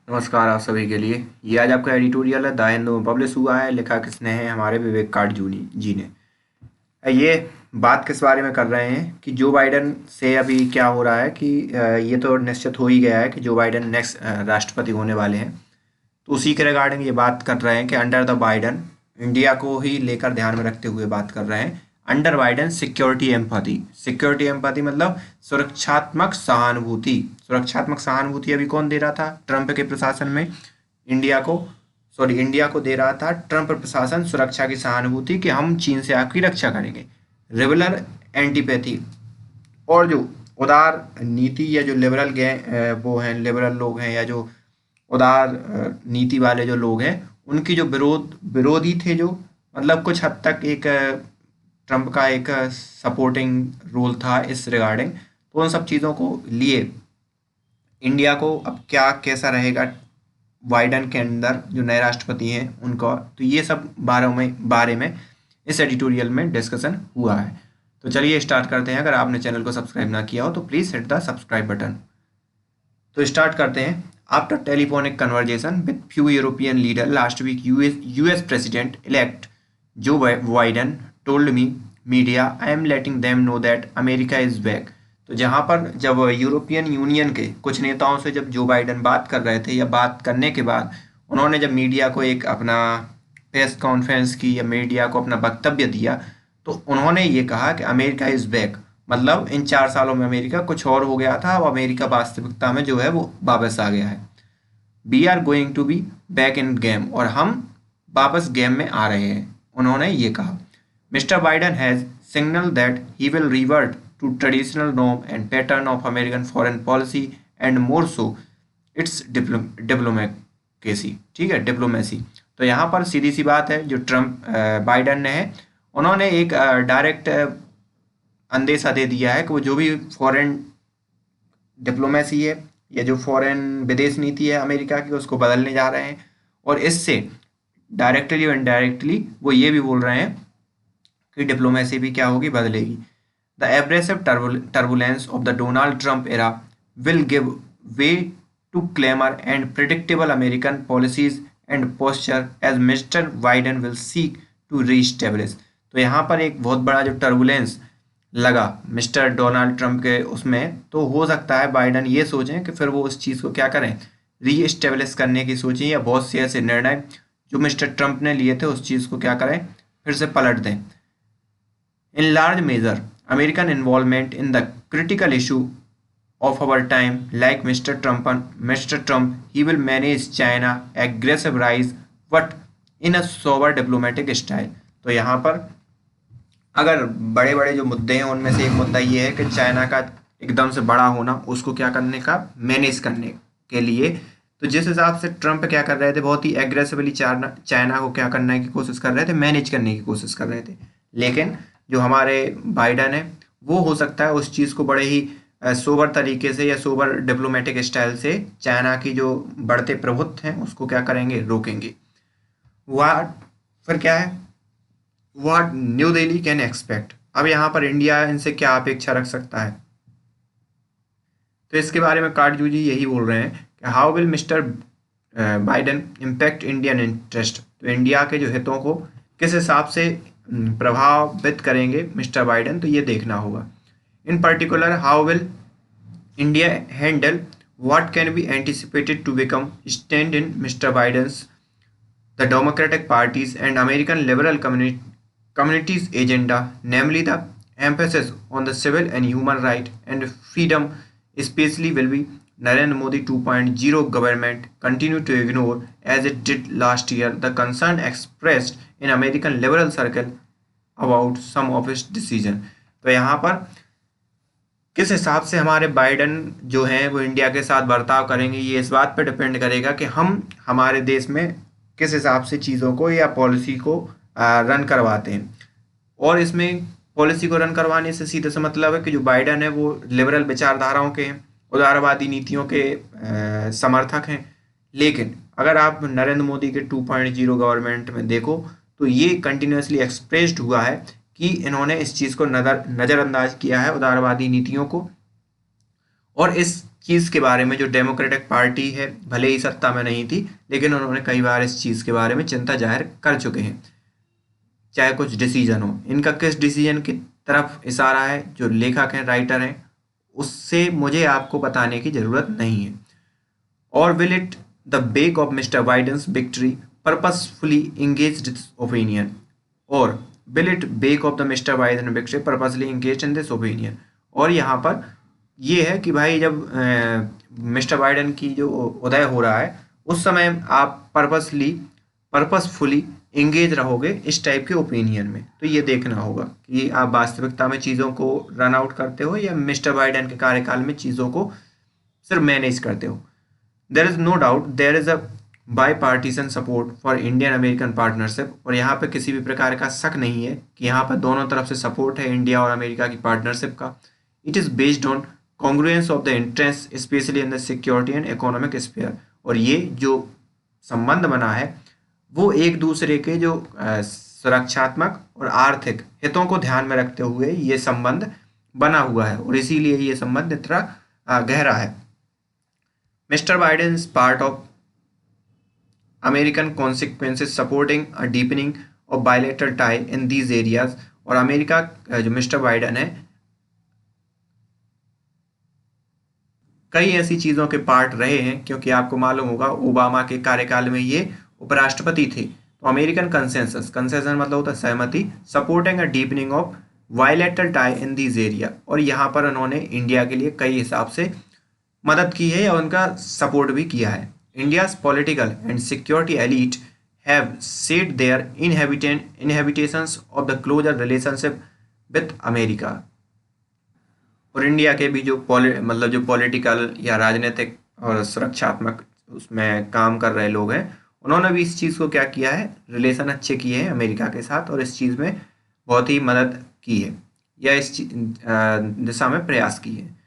नमस्कार आप सभी के लिए। ये आज आपका एडिटोरियल है द हिंदू में पब्लिश हुआ है। लिखा किसने है? हमारे विवेक काट जूनी जी ने। ये बात किस बारे में कर रहे हैं कि जो बाइडन से अभी क्या हो रहा है कि ये तो निश्चित हो ही गया है कि जो बाइडन नेक्स्ट राष्ट्रपति होने वाले हैं। तो उसी के रिगार्डिंग ये बात कर रहे हैं कि अंडर द बाइडन, इंडिया को ही लेकर ध्यान में रखते हुए बात कर रहे हैं। अंडर बाइडन सिक्योरिटी एम्पैथी मतलब सुरक्षात्मक सहानुभूति। सुरक्षात्मक सहानुभूति अभी कौन दे रहा था ट्रंप के प्रशासन में? इंडिया को दे रहा था ट्रंप प्रशासन सुरक्षा की सहानुभूति कि हम चीन से आपकी रक्षा करेंगे। रेगुलर एंटीपैथी और जो उदार नीति या जो वो हैं लिबरल लोग हैं या जो उदार नीति वाले जो लोग हैं, उनकी जो विरोधी थे, जो मतलब कुछ हद तक एक ट्रंप का एक सपोर्टिंग रोल था इस रिगार्डिंग। तो उन सब चीज़ों को लिए इंडिया को अब क्या कैसा रहेगा बाइडन के अंदर जो नए राष्ट्रपति हैं उनका, तो ये सब बारे में इस एडिटोरियल में डिस्कशन हुआ है। तो चलिए स्टार्ट करते हैं। अगर आपने चैनल को सब्सक्राइब ना किया हो तो please hit the subscribe button. तो स्टार्ट करते हैं। After telephonic conversation with few European leader last week, US president elect Joe Biden told me media I am letting them know that America is back. तो जहाँ पर जब European union के कुछ नेताओं से जब जो बाइडन बात कर रहे थे या बात करने के बाद उन्होंने जब मीडिया को एक अपना प्रेस कॉन्फ्रेंस की या मीडिया को अपना वक्तव्य दिया, तो उन्होंने ये कहा कि अमेरिका इज बैक, मतलब इन 4 सालों में अमेरिका कुछ और हो गया था, अब अमेरिका वास्तविकता में जो है वो वापस आ गया है। We are going to be back in game, और हम वापस गेम में आ रहे हैं, उन्होंने ये कहा। Mister Biden has signal that he will revert to traditional norm and pattern of American foreign policy and more so it's diplomacy. ठीक है, डिप्लोमेसी। तो यहाँ पर सीधी सी बात है, जो ट्रम्प बाइडन ने है, उन्होंने एक डायरेक्ट अंदेशा दे दिया है कि वो जो भी फॉरेन डिप्लोमेसी है या जो फॉरेन विदेश नीति है अमेरिका की, उसको बदलने जा रहे हैं। और इससे डायरेक्टली और इनडायरेक्टली वो ये भी बोल रहे हैं कि डिप्लोमेसी भी क्या होगी, बदलेगी। The abrasive turbulence of the Donald Trump era will give way to calmer and predictable American policies and posture as mister Biden will seek to reestablish. तो यहाँ पर एक बहुत बड़ा जो टर्बुलेंस लगा मिस्टर डोनाल्ड ट्रंप के उसमें, तो हो सकता है बाइडन ये सोचें कि फिर वो उस चीज़ को क्या करें, री एस्टेब्लिश करने की सोचें, या बहुत से ऐसे निर्णय जो मिस्टर ट्रंप ने लिए थे उस चीज़ को क्या करें, फिर से पलट दें। In large major American involvement in the critical issue of our time, like Mr. Trump, he will manage China aggressive rise, but in a sober diplomatic style। तो यहाँ पर अगर बड़े बड़े जो मुद्दे हैं उनमें से एक मुद्दा ये है कि चाइना का एकदम से बड़ा होना, उसको क्या करने का, मैनेज करने के लिए। तो जिस हिसाब से ट्रंप क्या कर रहे थे, बहुत ही एग्रेसिवली चाइना को क्या करने की कोशिश कर रहे थे, मैनेज करने की कोशिश कर रहे थे। लेकिन जो हमारे बाइडन है वो हो सकता है उस चीज़ को बड़े ही सोबर तरीके से या सोबर डिप्लोमेटिक स्टाइल से चाइना की जो बढ़ते प्रभुत्व हैं उसको क्या करेंगे, रोकेंगे। वाट फिर क्या है, what new Delhi can expect. अब यहाँ पर इंडिया इनसे क्या अपेक्षा रख सकता है, तो इसके बारे में काटजू जी यही बोल रहे हैं कि how will mister Biden impact Indian interest. तो इंडिया के जो हितों को किस हिसाब से प्रभावित करेंगे मिस्टर बाइडन, तो ये देखना होगा। इन particular how will India handle what can be anticipated to become stand in Mr. Biden's, the Democratic Party's and American liberal community's agenda, namely the emphasis on the civil and human right and freedom, especially will be Narendra Modi 2.0 government continue to ignore, as it did last year, the concern expressed in American liberal circle about some of its decision। तो यहाँ पर किस हिसाब से हमारे Biden जो हैं वो इंडिया के साथ बर्ताव करेंगे, ये इस बात पर डिपेंड करेगा कि हम हमारे देश में किस हिसाब से चीज़ों को या पॉलिसी को रन करवाते हैं। और इसमें पॉलिसी को रन करवाने से सीधे से मतलब है कि जो बाइडन है वो लिबरल विचारधाराओं के हैं, उदारवादी नीतियों के समर्थक हैं। लेकिन अगर आप नरेंद्र मोदी के 2.0 गवर्नमेंट में देखो तो ये कंटिन्यूसली एक्सप्रेस्ड हुआ है कि इन्होंने इस चीज़ को नज़रअंदाज किया है, उदारवादी नीतियों को। और इस चीज़ के बारे में, जो डेमोक्रेटिक पार्टी है भले ही सत्ता में नहीं थी, लेकिन उन्होंने कई बार इस चीज़ के बारे में चिंता जाहिर कर चुके हैं, चाहे कुछ डिसीजन हो। इनका किस डिसीजन की तरफ इशारा है, जो लेखक हैं, राइटर हैं, उससे मुझे आपको बताने की ज़रूरत नहीं है। और will it the back of mister Biden's victory purposefully engage this opinion, और will it back of the mister Biden victory purposefully engage in this opinion. और यहाँ पर ये है कि भाई जब मिस्टर बाइडेन की जो उदय हो रहा है, उस समय आप पर्पसफुली इंगेज रहोगे इस टाइप के ओपिनियन में। तो ये देखना होगा कि आप वास्तविकता में चीज़ों को रन आउट करते हो या मिस्टर बाइडेन के कार्यकाल में चीज़ों को सिर्फ मैनेज करते हो। There is no doubt there is a bipartisan support for Indian American partnership, और यहाँ पे किसी भी प्रकार का शक नहीं है कि यहाँ पर दोनों तरफ से सपोर्ट है इंडिया और अमेरिका की पार्टनरशिप का। It is based on congruence of the interest specially in the security and economic sphere, और ये जो संबंध बना है वो एक दूसरे के जो सुरक्षात्मक और आर्थिक हितों को ध्यान में रखते हुए ये संबंध बना हुआ है, और इसीलिए ये संबंध इतना गहरा है। Mister Biden is part of American consequences supporting a deepening of bilateral tie in these areas, और अमेरिका जो मिस्टर बाइडेन है कई ऐसी चीज़ों के पार्ट रहे हैं, क्योंकि आपको मालूम होगा ओबामा के कार्यकाल में ये उपराष्ट्रपति थे। तो अमेरिकन कंसेंसस मतलब होता है सहमति, supporting a deepening of bilateral tie in these area, और यहाँ पर उन्होंने इंडिया के लिए कई हिसाब से मदद की है या उनका सपोर्ट भी किया है। India's political and security elite have said their inhibitions of the closer relationship with America, और इंडिया के भी जो जो पॉलिटिकल या राजनीतिक और सुरक्षात्मक उसमें काम कर रहे लोग हैं, उन्होंने भी इस चीज़ को क्या किया है, रिलेशन अच्छे किए हैं अमेरिका के साथ, और इस चीज़ में बहुत ही मदद की है या इस दिशा में प्रयास किए हैं।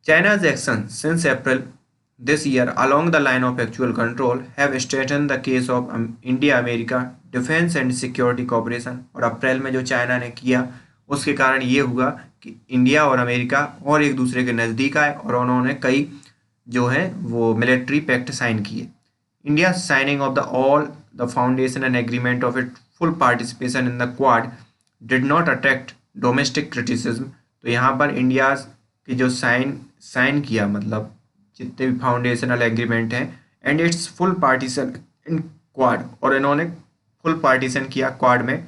चाइना's actions since April this year along the line of actual control have strengthened the case of India-America defense and security cooperation, और अप्रैल में जो चाइना ने किया उसके कारण ये हुआ कि इंडिया और अमेरिका और एक दूसरे के नज़दीक आए, और उन्होंने कई जो है वो मिलिट्री पैक्ट साइन किए। India signing off the all the foundation and agreement of it full participation in the quad did not attract domestic criticism. तो यहाँ पर इंडिया की जो साइन किया, मतलब जितने भी फाउंडेशनल एग्रीमेंट हैं and it's full partition in quad, और इन्होंने फुल पार्टीशन किया क्वाड में,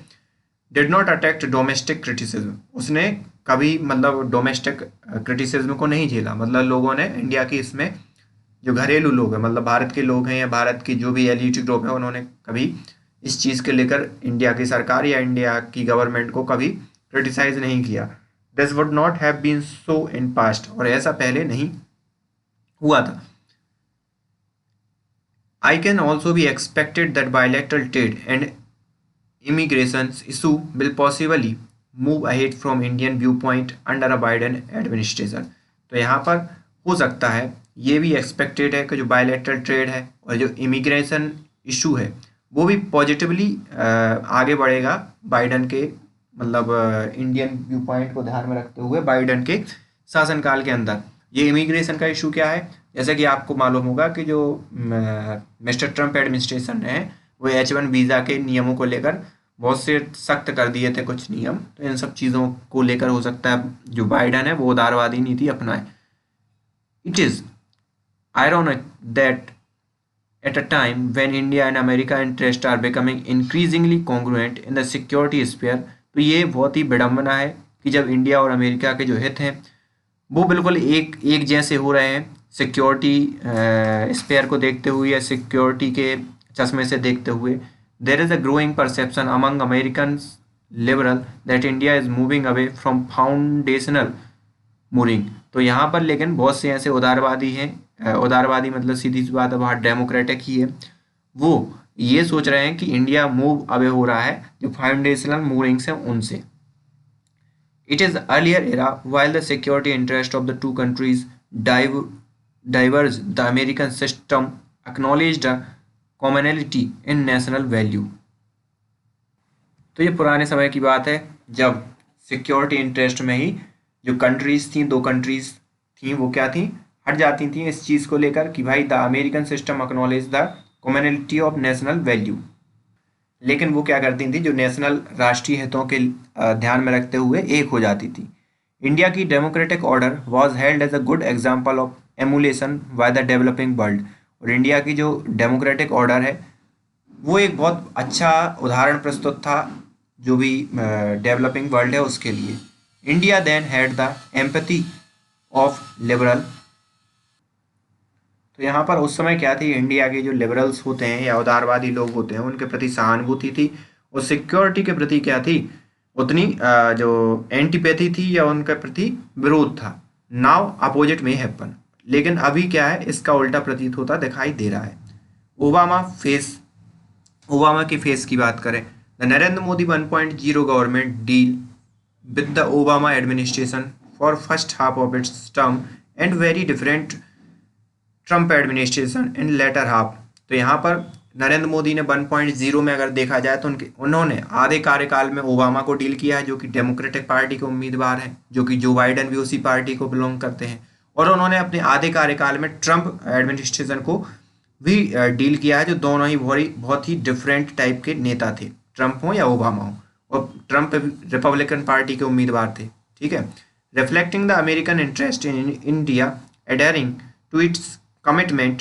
did not attract domestic criticism, उसने कभी मतलब डोमेस्टिक क्रिटिसिज्म को नहीं झेला। मतलब लोगों ने इंडिया की इसमें जो घरेलू लोग हैं, मतलब भारत के लोग हैं या भारत की जो भी एलिट ग्रुप है, उन्होंने कभी इस चीज़ के लेकर इंडिया की सरकार या इंडिया की गवर्नमेंट को कभी क्रिटिसाइज नहीं किया। This would not have been so in past, और ऐसा पहले नहीं हुआ था। I can also be expected that bilateral trade and immigration issue will possibly move ahead from Indian viewpoint under a Biden administration। तो यहाँ पर हो सकता है, ये भी एक्सपेक्टेड है कि जो बायलैटरल ट्रेड है और जो इमिग्रेशन इशू है वो भी पॉजिटिवली आगे बढ़ेगा बाइडन के मतलब इंडियन व्यू पॉइंट को ध्यान में रखते हुए बाइडन के शासनकाल के अंदर। ये इमिग्रेशन का इशू क्या है, जैसे कि आपको मालूम होगा कि जो मिस्टर ट्रम्प एडमिनिस्ट्रेशन है वो H1 वीज़ा के नियमों को लेकर बहुत से सख्त कर दिए थे कुछ नियम, तो इन सब चीज़ों को लेकर हो सकता है जो बाइडन है वो उदारवादी नीति अपनाए। It is ironic that at a time when India and America interests are becoming increasingly congruent in the security sphere, तो ये बहुत ही विडम्बना है कि जब इंडिया और अमेरिका के जो हित हैं वो बिल्कुल एक जैसे हो रहे हैं सिक्योरिटी स्पेयर को देखते हुए या सिक्योरिटी के चश्मे से देखते हुए। There is a growing perception among American liberal that India is moving away from foundational mooring. तो यहाँ पर लेकिन बहुत से ऐसे उदारवादी हैं, उदारवादी मतलब सीधी सी बात है बाहर डेमोक्रेटिक ही है, वो ये सोच रहे हैं कि इंडिया मूव अवे हो रहा है जो फाउंडेशनल मूरिंग्स हैं उनसे। It is earlier era while the security interest of the two countries diverge, the American system acknowledged a commonality in national value। तो ये पुराने समय की बात है जब सिक्योरिटी इंटरेस्ट में ही जो कंट्रीज थी, दो कंट्रीज थी, वो क्या थी, हट जाती थी इस चीज़ को लेकर कि भाई the American system acknowledge the commonality of national value, लेकिन वो क्या करती थी, जो नेशनल राष्ट्रीय हितों के ध्यान में रखते हुए एक हो जाती थी। इंडिया की democratic order was held as a good example of emulation by the developing world, और इंडिया की जो डेमोक्रेटिक ऑर्डर है वो एक बहुत अच्छा उदाहरण प्रस्तुत था जो भी डेवलपिंग वर्ल्ड है उसके लिए। India then had the empathy of liberal, तो यहाँ पर उस समय क्या थी, इंडिया के जो लिबरल्स होते हैं या उदारवादी लोग होते हैं उनके प्रति सहानुभूति थी, और सिक्योरिटी के प्रति क्या थी, उतनी जो एंटीपैथी थी या उनके प्रति विरोध था। नाउ अपोजिट में हैपन, लेकिन अभी क्या है, इसका उल्टा प्रतीत होता दिखाई दे रहा है। ओबामा की फेस की बात करें, the Narendra Modi 1.0 government deal with the Obama administration for first half of its term and very different Trump administration in later half. तो यहाँ पर नरेंद्र मोदी ने 1.0 में अगर देखा जाए तो उन्होंने आधे कार्यकाल में ओबामा को डील किया है, जो कि डेमोक्रेटिक पार्टी के उम्मीदवार हैं, जो कि जो बाइडन भी उसी पार्टी को बिलोंग करते हैं, और उन्होंने अपने आधे कार्यकाल में ट्रंप एडमिनिस्ट्रेशन को भी डील किया है, जो दोनों ही बहुत ही डिफरेंट टाइप के नेता थे, ट्रंप हो या ओबामा हो, और ट्रंप रिपब्लिकन पार्टी के उम्मीदवार थे। ठीक है, reflecting the American interest in India adhering to its commitment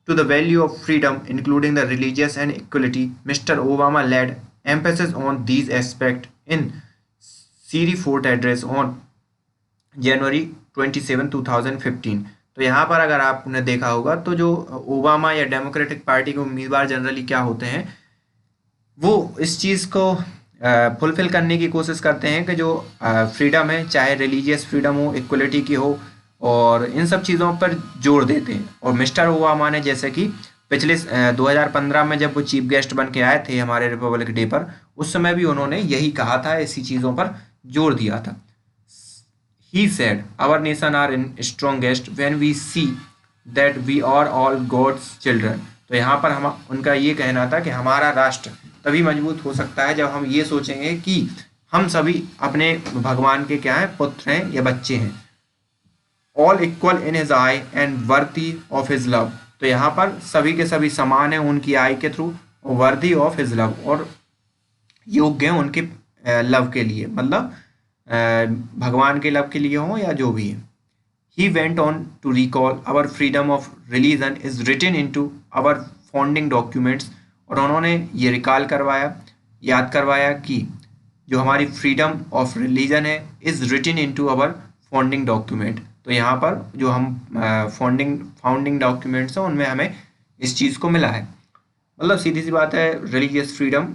to the value of freedom, including the religious and equality, Mr. Obama laid emphasis on these aspects in Series 4 address on January 27, 2015। तो यहाँ पर अगर आपने देखा होगा तो जो Obama या डेमोक्रेटिक पार्टी के उम्मीदवार जनरली क्या होते हैं, वो इस चीज़ को फुलफिल करने की कोशिश करते हैं कि जो फ्रीडम है, चाहे रिलीजियस फ्रीडम हो, इक्वलिटी की हो, और इन सब चीज़ों पर जोर देते हैं। और मिस्टर ओबामा ने जैसे कि पिछले 2015 में जब वो चीफ गेस्ट बन के आए थे हमारे रिपब्लिक डे पर, उस समय भी उन्होंने यही कहा था, इसी चीज़ों पर जोर दिया था। He said our nation are in strongest when we see that we are all God's children. तो यहाँ पर हम उनका ये कहना था कि हमारा राष्ट्र तभी मजबूत हो सकता है जब हम ये सोचेंगे कि हम सभी अपने भगवान के क्या हैं, पुत्र हैं या बच्चे हैं। All equal in his I and worthy of his love. तो यहाँ पर सभी के सभी समान हैं उनकी आई के through, worthy of his love, और योग्य हैं उनके लव के लिए, मतलब भगवान के लव के लिए हो या जो भी है। He went on to recall our freedom of religion is written into our founding documents. और उन्होंने ये रिकॉल करवाया, याद करवाया कि जो हमारी फ्रीडम ऑफ रिलीजन है is written into our founding document. तो यहाँ पर जो हम फाउंडिंग डॉक्यूमेंट्स हैं उनमें हमें इस चीज़ को मिला है। मतलब सीधी सी बात है, रिलीजियस फ्रीडम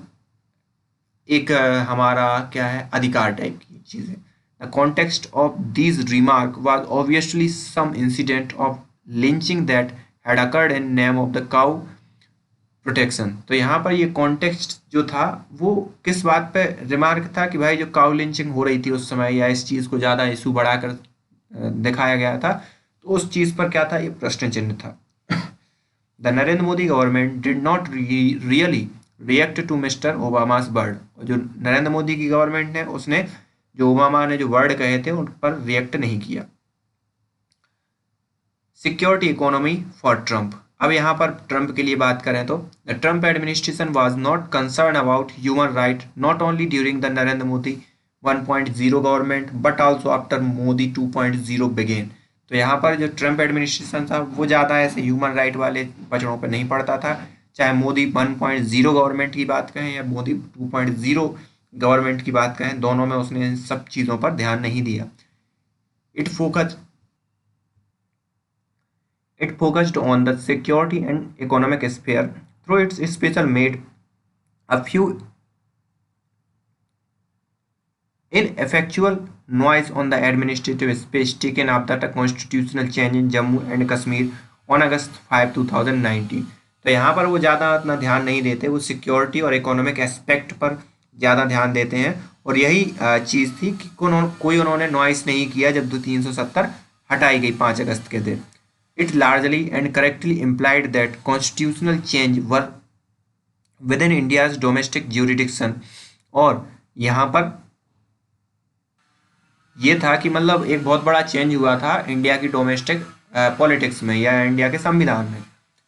एक हमारा क्या है, अधिकार टाइप की चीज़ है। The context of these remark was obviously some incident of lynching that had occurred in name of the cow protection. तो यहाँ पर ये कॉन्टेक्स्ट जो था वो किस बात पे रिमार्क था कि भाई जो काउ लिंचिंग हो रही थी उस समय, या इस चीज़ को ज़्यादा इशू बढ़ाकर दिखाया गया था, तो उस चीज़ पर क्या था, ये प्रश्न चिन्ह था। The Narendra Modi government did not really react to mister Obama's word. जो नरेंद्र मोदी की गवर्नमेंट है उसने जो ओबामा ने जो वर्ड कहे थे उन पर रिएक्ट नहीं किया। Security economy for Trump. अब यहाँ पर ट्रंप के लिए बात करें तो the Trump administration was not concern about human right not only during the Narendra Modi 1.0 government but also after Modi 2.0 began. तो यहाँ पर जो ट्रंप एडमिनिस्ट्रेशन था वो ज़्यादा ऐसे ह्यूमन राइट वाले पचड़ों पर नहीं पड़ता था, चाहे मोदी 1.0 गवर्नमेंट की बात कहें या मोदी 2.0 गवर्नमेंट की बात कहें, दोनों में उसने इन सब चीज़ों पर ध्यान नहीं दिया। It focused on the security and economic sphere through its special made a few ineffectual noise on the administrative space taken after the constitutional change in Jammu and Kashmir on August 5, 2019। तो यहाँ पर वो ज़्यादा इतना ध्यान नहीं देते, वो सिक्योरिटी और इकोनॉमिक एस्पेक्ट पर ज़्यादा ध्यान देते हैं, और यही चीज़ थी कि कोई उन्होंने नॉइस नहीं किया जब 370 हटाई गई 5 अगस्त के दिन। It largely and correctly implied that constitutional change were within India's domestic jurisdiction। और यहाँ पर ये था कि मतलब एक बहुत बड़ा चेंज हुआ था इंडिया की डोमेस्टिक पॉलिटिक्स में या इंडिया के संविधान में।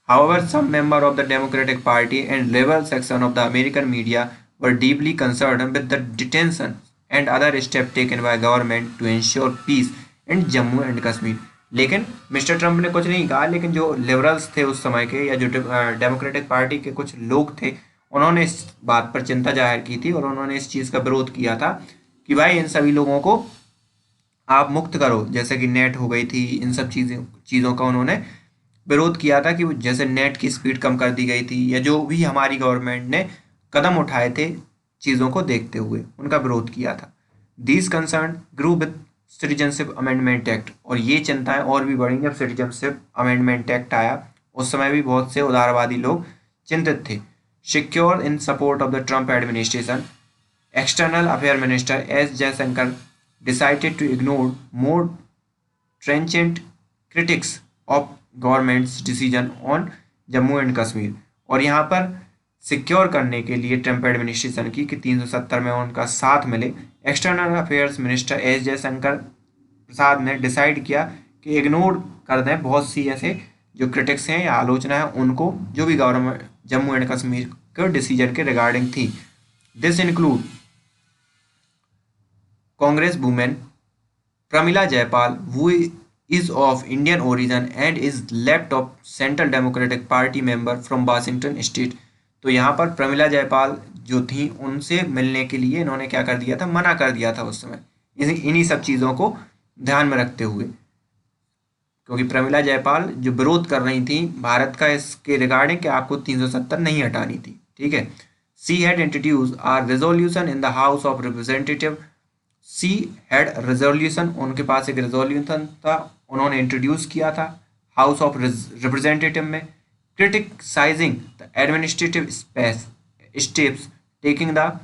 However, some member of the Democratic Party and liberal section of the American media were deeply concerned with the detention and other steps taken by government to ensure peace in Jammu and Kashmir। लेकिन mister Trump ने कुछ नहीं कहा, लेकिन जो liberals थे उस समय के या जो डेमोक्रेटिक पार्टी के कुछ लोग थे, उन्होंने इस बात पर चिंता जाहिर की थी और उन्होंने इस चीज़ का विरोध किया था कि भाई इन सभी लोगों को आप मुक्त करो, जैसे कि नेट हो गई थी, इन सब चीज़ों का उन्होंने विरोध किया था कि जैसे नेट की स्पीड कम कर दी गई थी या जो भी हमारी गवर्नमेंट ने कदम उठाए थे चीज़ों को देखते हुए उनका विरोध किया था। These concern grew with citizenship amendment act, और ये चिंताएं और भी बढ़ी जब सिटीजनशिप अमेंडमेंट एक्ट आया। उस समय भी बहुत से उदारवादी लोग चिंतित थे। Secure in support of the Trump administration, external affair minister S Jaishankar decided to ignore more trenchant critics of government's decision on Jammu and Kashmir. और यहाँ पर सिक्योर करने के लिए ट्रंप एडमिनिस्ट्रेशन की कि 370 में उनका साथ मिले, external affairs minister S Jaishankar Prasad ने डिसाइड किया कि इग्नोर कर दें बहुत सी ऐसे जो क्रिटिक्स हैं या आलोचना है उनको, जो भी गवर्नमेंट जम्मू एंड कश्मीर के डिसीजन के रिगार्डिंग थी। This include Congress woman Pramila Jayapal, who is of Indian origin and is left of Central Democratic Party member from Washington State। तो यहाँ पर प्रमिला जयपाल जो थी उनसे मिलने के लिए इन्होंने क्या कर दिया था, मना कर दिया था उस समय, इन्हीं सब चीज़ों को ध्यान में रखते हुए, क्योंकि प्रमिला जयपाल जो विरोध कर रही थी भारत का इसके रिगार्डिंग कि आपको 370 नहीं हटानी थी। ठीक है। She had introduce are resolution in the house of representative. She had resolution, उनके पास एक रेजोल्यूशन था, उन्होंने इंट्रोड्यूस किया था हाउस ऑफ रिप्रेजेंटेटिव में, criticizing the administrative steps taking the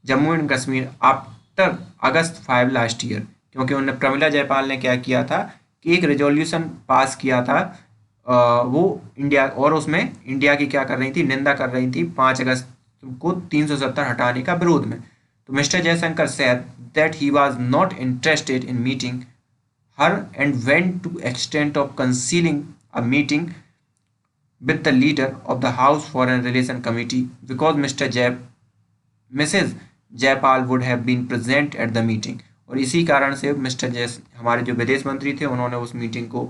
Jammu and Kashmir after August 5 last year. क्योंकि उन्होंने प्रमिला जयपाल ने क्या किया था कि एक रेजोल्यूशन पास किया था वो इंडिया, और उसमें इंडिया की क्या कर रही थी, निंदा कर रही थी 5 अगस्त को 370 हटाने का विरोध में। तो mister Jaishankar said that he was not interested in meeting her and went to extent of concealing a meeting with the leader of the House Foreign Relations Committee because Mrs. Jayapal would have been present at the meeting। और इसी कारण से हमारे जो विदेश मंत्री थे उन्होंने उस मीटिंग को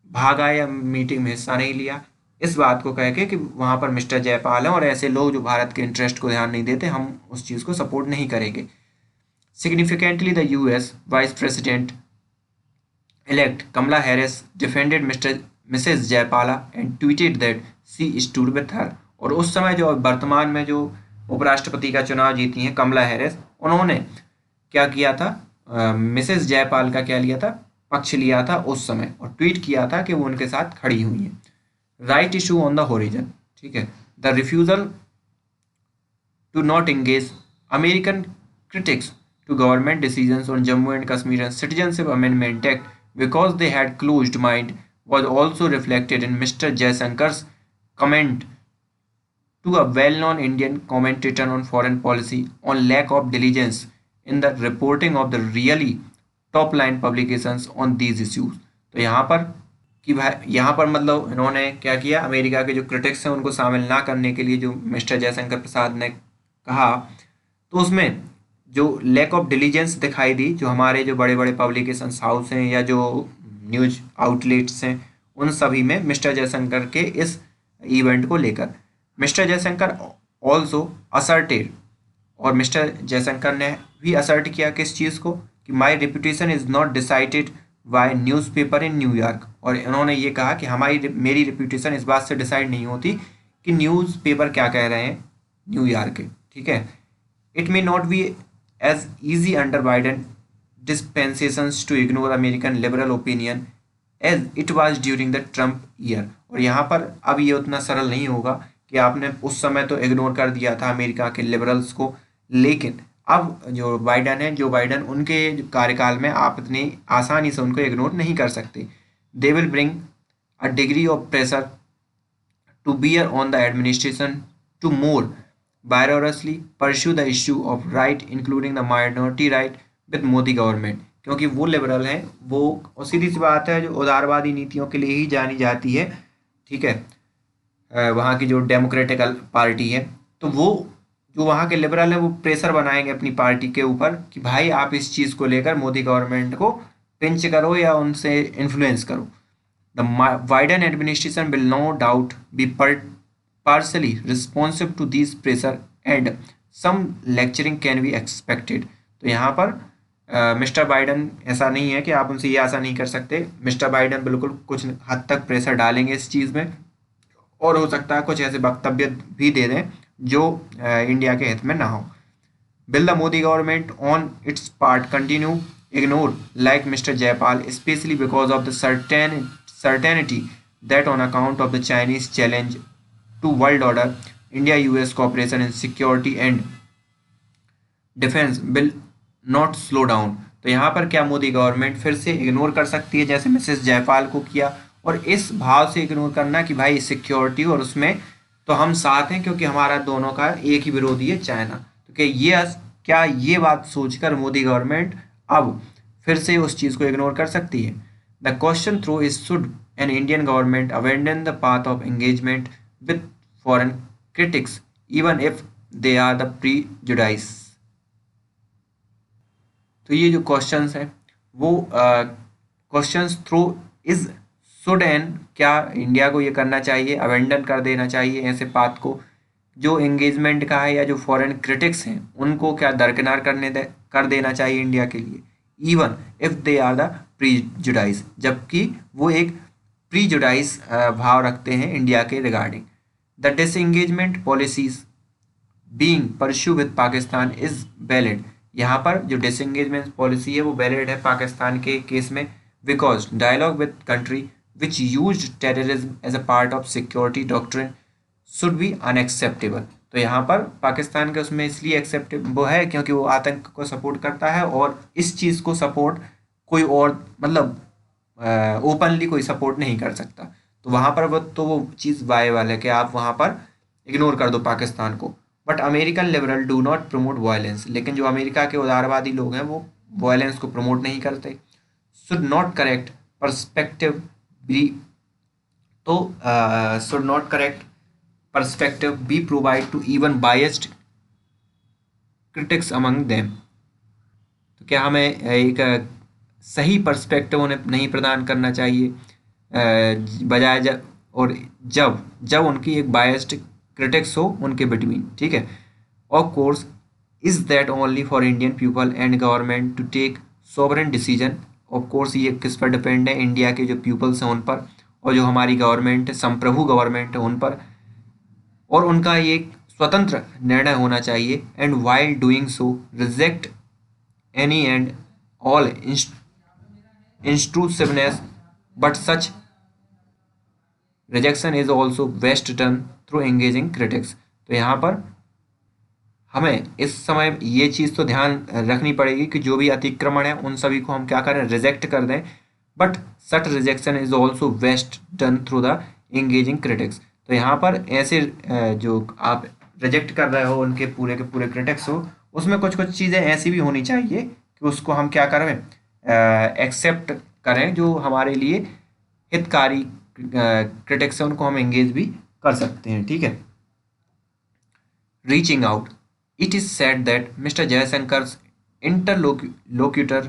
भागा या मीटिंग में हिस्सा नहीं लिया, इस बात को कह के कि वहाँ पर मिस्टर जयपाल हैं और ऐसे लोग जो भारत के इंटरेस्ट को ध्यान नहीं देते, हम उस चीज़ को सपोर्ट नहीं करेंगे। Significantly the US vice president elect Kamala Harris defended Mrs. Jayapala and tweeted that she stood with her। और उस समय जो वर्तमान में जो उपराष्ट्रपति का चुनाव जीती हैं कमला हैरिस, उन्होंने क्या किया था, मिसेस जयपाल का क्या लिया था, पक्ष लिया था उस समय, और ट्वीट किया था कि वो उनके साथ खड़ी हुई हैं। Right issue on the horizon. ठीक है। The refusal to not engage American critics to government decisions on Jammu and Kashmir and Citizenship Amendment Act because they had closed mind was also reflected in Mr. Jayashankar's comment to a well-known Indian commentator on foreign policy on lack of diligence in the reporting of the really top-line publications on these issues। तो यहाँ पर कि भाई यहाँ पर मतलब इन्होंने क्या किया, अमेरिका के जो क्रिटिक्स हैं उनको शामिल ना करने के लिए जो मिस्टर जयशंकर प्रसाद ने कहा, तो उसमें जो लैक ऑफ डिलीजेंस दिखाई दी, जो हमारे जो बड़े बड़े पब्लिकेशंस हाउस हैं या जो न्यूज आउटलेट्स हैं उन सभी में मिस्टर जयशंकर के इस इवेंट को लेकर। मिस्टर जयशंकर ऑल्सो असर्टेड, और मिस्टर जयशंकर ने भी असर्ट किया किस चीज़ को, कि my reputation is not decided by newspaper in New York. और इन्होंने ये कहा कि मेरी रेपुटेशन इस बात से डिसाइड नहीं होती कि न्यूज़पेपर क्या कह रहे हैं न्यूयॉर्क के। ठीक है। It may not be as easy under Biden dispensations to ignore American liberal opinion as it was during the Trump year। और यहाँ पर अब ये उतना सरल नहीं होगा कि आपने उस समय तो इग्नोर कर दिया था अमेरिका के लिबरल्स को, लेकिन अब जो बाइडन है, जो बाइडन उनके कार्यकाल में आप इतनी आसानी से उनको इग्नोर नहीं कर सकते। They will bring a degree of pressure to bear on the administration to more vigorously pursue the issue of right including the minority right with Modi government। क्योंकि वो लिबरल हैं, वो, और सीधी सी बात है, जो उदारवादी नीतियों के लिए ही जानी जाती है, ठीक है, वहाँ की जो डेमोक्रेटिक पार्टी है, तो वो जो वहाँ के लिबरल हैं वो प्रेशर बनाएंगे अपनी पार्टी के ऊपर कि भाई आप इस चीज़ को लेकर मोदी गवर्नमेंट को पिंच करो या उनसे इन्फ्लुएंस करो। The Biden administration will no doubt be partially responsive to these pressure and some lecturing can be expected। तो यहाँ पर मिस्टर बाइडन, ऐसा नहीं है कि आप उनसे ये आशा नहीं कर सकते, मिस्टर बाइडन बिल्कुल कुछ हद तक प्रेशर डालेंगे इस चीज़ में, और हो सकता है कुछ ऐसे वक्तव्य भी दे दें जो इंडिया के हित में ना हो। Will the Modi government on its part continue ignore like Mr. Jaipal, especially because of the certainty that on account of the Chinese challenge to world order, India-US cooperation in security and defense will not slow down। तो यहाँ पर क्या Modi government फिर से ignore कर सकती है जैसे मिसेस जयपाल को किया, और इस भाव से इग्नोर करना कि भाई सिक्योरिटी और उसमें तो हम साथ हैं क्योंकि हमारा दोनों का एक ही विरोधी है चाइना। तो क्या ये बात सोचकर मोदी गवर्नमेंट अब फिर से उस चीज़ को इग्नोर कर सकती है? The question through is should an Indian government abandon the path of engagement with foreign critics even if they are the prejudice. तो ये जो क्वेश्चंस हैं वो questions through is should and, क्या इंडिया को ये करना चाहिए, अबेंडन कर देना चाहिए ऐसे पाथ को जो एंगेजमेंट का है, या जो फॉरेन क्रिटिक्स हैं उनको क्या दरकिनार कर देना चाहिए इंडिया के लिए, even if they are the prejudice, जबकि वो एक प्रीजुडाइज भाव रखते हैं इंडिया के regarding. The disengagement policies being pursue with Pakistan is valid. यहाँ पर जो डिसएंगेजमेंट पॉलिसी है वो वैलिड है पाकिस्तान के केस में, because dialogue with country which used terrorism as a part of security doctrine should be unacceptable. तो यहाँ पर पाकिस्तान का उसमें इसलिए एक्सेप्टेबल है क्योंकि वो आतंक को सपोर्ट करता है, और इस चीज़ को सपोर्ट कोई और मतलब ओपनली कोई सपोर्ट नहीं कर सकता। तो वहाँ पर वो चीज़ वायबल है कि आप वहाँ पर इग्नोर कर दो पाकिस्तान को। But American liberal do not promote violence, लेकिन जो अमेरिका के उदारवादी लोग हैं वो वायलेंस को प्रमोट नहीं करते। Should not correct perspective be, तो should not correct perspective be provide to even biased critics among them। तो क्या हमें एक सही पर्सपेक्टिव उन्हें नहीं प्रदान करना चाहिए बजाय और जब उनकी एक बायस्ड क्रिटिक्स हो उनके बिटवीन, ठीक है। Of course is that only for Indian people and government to take sovereign decision. Of course ये किस पर डिपेंड है, इंडिया के जो पीपल्स हैं उन पर, और जो हमारी गवर्नमेंट है, संप्रभु गवर्नमेंट है, उन पर, और उनका ये स्वतंत्र निर्णय होना चाहिए। And while doing so reject any and all intrusiveness, but such rejection is also best done through engaging critics. तो यहाँ पर हमें इस समय ये चीज़ तो ध्यान रखनी पड़ेगी कि जो भी अतिक्रमण है उन सभी को हम क्या करें, रिजेक्ट कर दें, but such rejection is also best done through the engaging critics. तो यहाँ पर ऐसे जो आप रिजेक्ट कर रहे हो उनके पूरे के पूरे क्रिटिक्स हो, उसमें कुछ कुछ चीज़ें ऐसी भी होनी चाहिए कि उसको हम क्या करें, एक्सेप्ट करें, जो हमारे लिए हितकारी क्रिटिक्स है उनको हम एंगेज भी कर सकते हैं, ठीक है। Reaching out, it is said that mister Jaishankar's interlocutor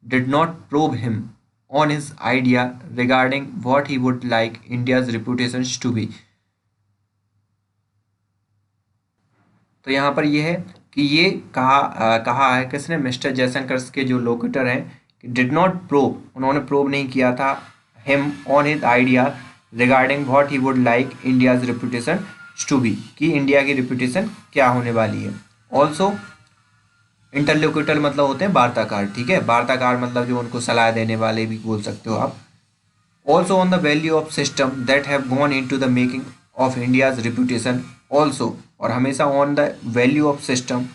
did not probe him on his idea regarding what he would like India's reputation to be। तो यहाँ पर यह है कि ये कहा है किसने, मिस्टर जयशंकर के जो लोकेटर हैं, डिड नॉट प्रोब, उन्होंने प्रोब नहीं किया था him on his idea regarding what he would like India's reputation to be, कि इंडिया की रेपुटेशन क्या होने वाली है। ऑल्सो इंटरलोक्यूटर मतलब होते हैं वार्ताकार, ठीक है, वार्ताकार मतलब जो उनको सलाह देने वाले भी बोल सकते हो आप। Also on the value of system that have gone in to the making of India's reputation also, और हमेशा on the value of system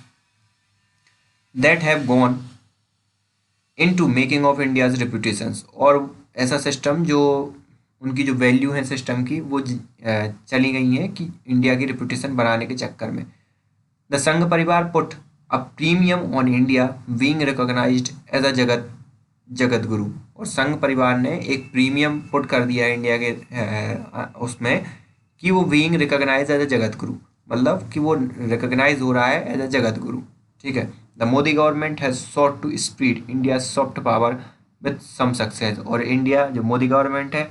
that have gone in to making of India's reputation, और ऐसा system जो उनकी जो value है system की वो चली गई है कि इंडिया की रेपुटेशन बनाने के चक्कर में। द संघ परिवार put a premium on India being recognized as a Jagat Guru. और संघ परिवार ने एक प्रीमियम पुट कर दिया इंडिया के उसमें कि वो being recognise as a Jagat Guru, मतलब कि वो रिकॉग्नाइज हो रहा है एज ए जगत गुरु। ठीक है। The Modi government has sought to spread India soft power with some success. और इंडिया जो मोदी गवर्नमेंट है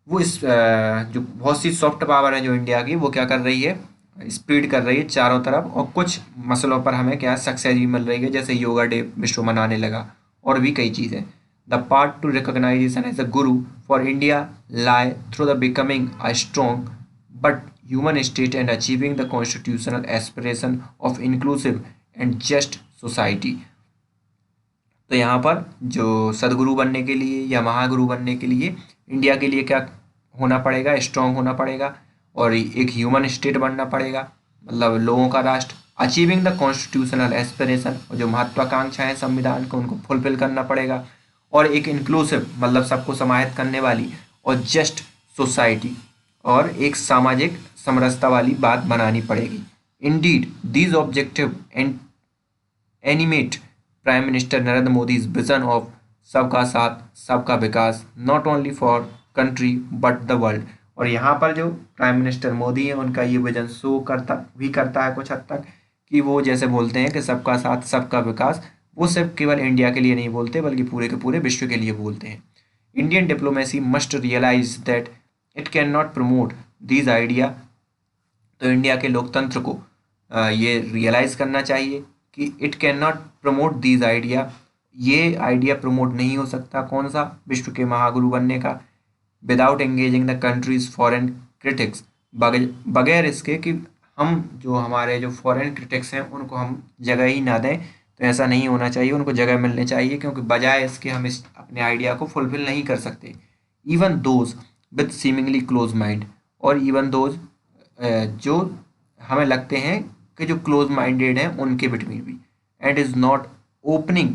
वो इस जो बहुत सी सॉफ्ट पावर है जो इंडिया की, वो क्या कर रही है, स्प्रेड कर रही है चारों तरफ। और कुछ मसलों पर हमें क्या सक्सेस भी मिल रही है, जैसे योगा डे विश्व मनाने लगा और भी कई चीज़ें। The part to recognization as a guru for India lie through the becoming a strong but human state and achieving the constitutional aspiration of inclusive and just society। तो यहाँ पर जो सदगुरु बनने के लिए या महागुरु बनने के लिए इंडिया के लिए क्या होना पड़ेगा, स्ट्रांग होना पड़ेगा और एक ह्यूमन स्टेट बनना पड़ेगा, मतलब लोगों का राष्ट्र। अचीविंग द कॉन्स्टिट्यूशनल एस्पिरेशन, और जो महत्वाकांक्षाएं संविधान को उनको फुलफिल करना पड़ेगा। और एक इंक्लूसिव, मतलब सबको समाहित करने वाली और जस्ट सोसाइटी, और एक सामाजिक समरसता वाली बात बनानी पड़ेगी। Indeed these objective and animate prime minister Narendra Modi's vision of सबका साथ सबका विकास, not only for country but the world. और यहाँ पर जो प्राइम मिनिस्टर मोदी है उनका ये विजन शो करता है कुछ हद तक, कि वो जैसे बोलते हैं कि सबका साथ सबका विकास, वो सिर्फ केवल इंडिया के लिए नहीं बोलते बल्कि पूरे के पूरे विश्व के लिए बोलते हैं। Indian diplomacy must realize that it can not promote these idea. तो इंडिया के लोकतंत्र को ये रियलाइज करना चाहिए कि it can not promote these idea, ये आइडिया प्रमोट नहीं हो सकता, कौन सा, विश्व के महागुरु बनने का, without engaging the countries foreign critics, बगैर इसके कि हम जो हमारे जो फॉरेन क्रिटिक्स हैं उनको हम जगह ही ना दें। तो ऐसा नहीं होना चाहिए, उनको जगह मिलनी चाहिए, क्योंकि बजाय इसके हम इस अपने आइडिया को फुलफिल नहीं कर सकते। Even those with seemingly close mind, और इवन दोज जो हमें लगते हैं कि जो क्लोज माइंडेड हैं उनके बिटवीन भी। And is not opening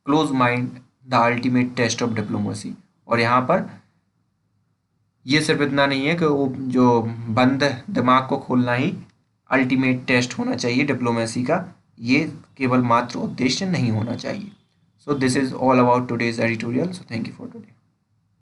close mind the ultimate test of diplomacy. और यहाँ पर ये सिर्फ इतना नहीं है कि वो जो बंद दिमाग को खोलना ही अल्टीमेट टेस्ट होना चाहिए डिप्लोमेसी का, ये केवल मात्र उद्देश्य नहीं होना चाहिए। So this is all about today's editorial. So thank you for today.